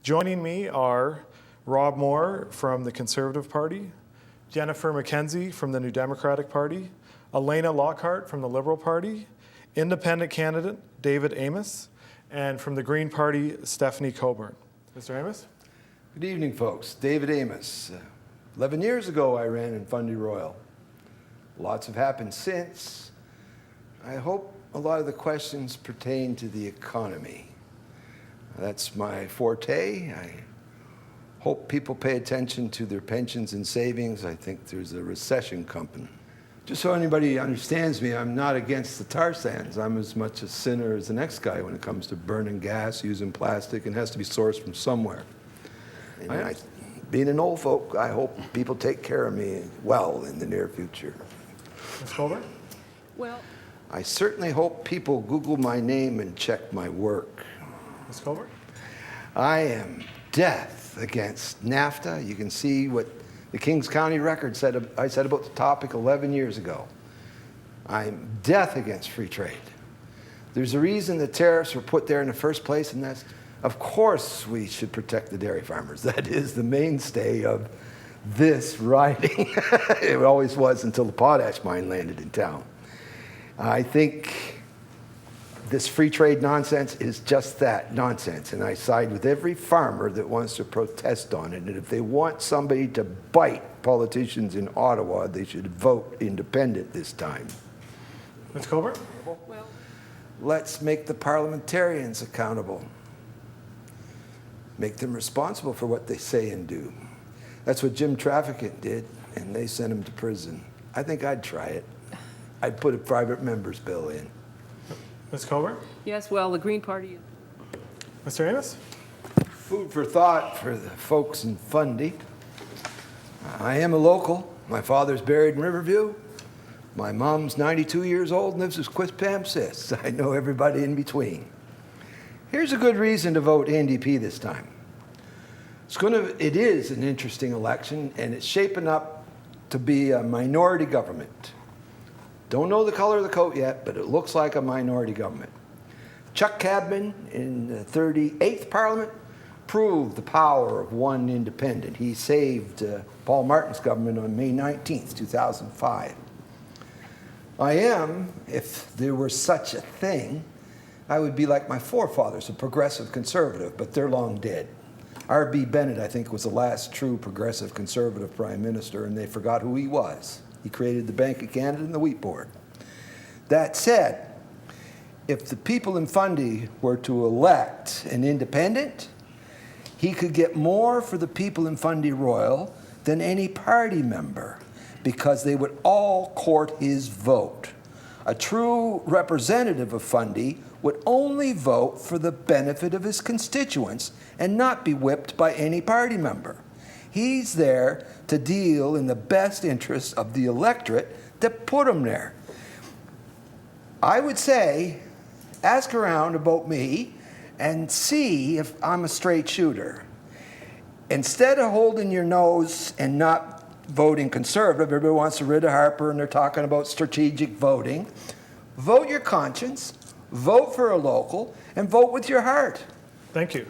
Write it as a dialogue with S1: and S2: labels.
S1: Joining me are Rob Moore from the Conservative Party, Jennifer McKenzie from the New Democratic Party, Elena Lockhart from the Liberal Party, Independent candidate David Amos, and from the Green Party, Stephanie Coburn. Mr. Amos?
S2: Good evening, folks. David Amos. 11 years ago, I ran in Fundy Royal. Lots have happened since. I hope a lot of the questions pertain to the economy. That's my forte. I hope people pay attention to their pensions and savings. I think there's a recession coming. Just so anybody understands me, I'm not against the tar sands. I'm as much a sinner as the next guy when it comes to burning gas, using plastic, and it has to be sourced from somewhere. And being an old folk, I hope people take care of me well in the near future.
S1: Ms. Coburn?
S3: Well,
S2: I certainly hope people Google my name and check my work.
S1: Ms. Coburn?
S2: I am death against NAFTA. You can see what the Kings County Record said. I said about the topic 11 years ago. I'm death against free trade. There's a reason the tariffs were put there in the first place, and that's, of course, we should protect the dairy farmers. That is the mainstay of this riding. It always was until the potash mine landed in town. I think this free trade nonsense is just that, nonsense, and I side with every farmer that wants to protest on it. And if they want somebody to bite politicians in Ottawa, they should vote independent this time.
S1: Ms. Coburn?
S3: well,
S2: Let's make the parliamentarians accountable. Make them responsible for what they say and do. That's what Jim Trafficant did, and they sent him to prison. I think I'd try it. I'd put a private member's bill in.
S1: Ms. Coburn?
S3: yes, well, the Green Party.
S1: Mr. Amos?
S2: Food for thought for the folks in Fundy. I am a local. My father's buried in Riverview. My mom's 92 years old and lives as Quispamsis. I know everybody in between. Here's a good reason to vote NDP this time. It is an interesting election, and it's shaping up to be a minority government. Don't know the color of the coat yet, but it looks like a minority government. Chuck Cadman in the 38th Parliament proved the power of one independent. He saved Paul Martin's government on May 19th, 2005. I am, if there were such a thing, I would be like my forefathers, a progressive conservative, but they're long dead. R.B. Bennett, I think, was the last true progressive conservative prime minister, and they forgot who he was. He created the Bank of Canada and the Wheat Board. That said, if the people in Fundy were to elect an independent, he could get more for the people in Fundy Royal than any party member, because they would all court his vote. A true representative of Fundy would only vote for the benefit of his constituents and not be whipped by any party member. He's there to deal in the best interests of the electorate that put him there. I would say, ask around about me and see if I'm a straight shooter. Instead of holding your nose and not voting conservative, everybody wants to rid of Harper and they're talking about strategic voting. Vote your conscience, vote for a local, and vote with your heart.
S1: Thank you.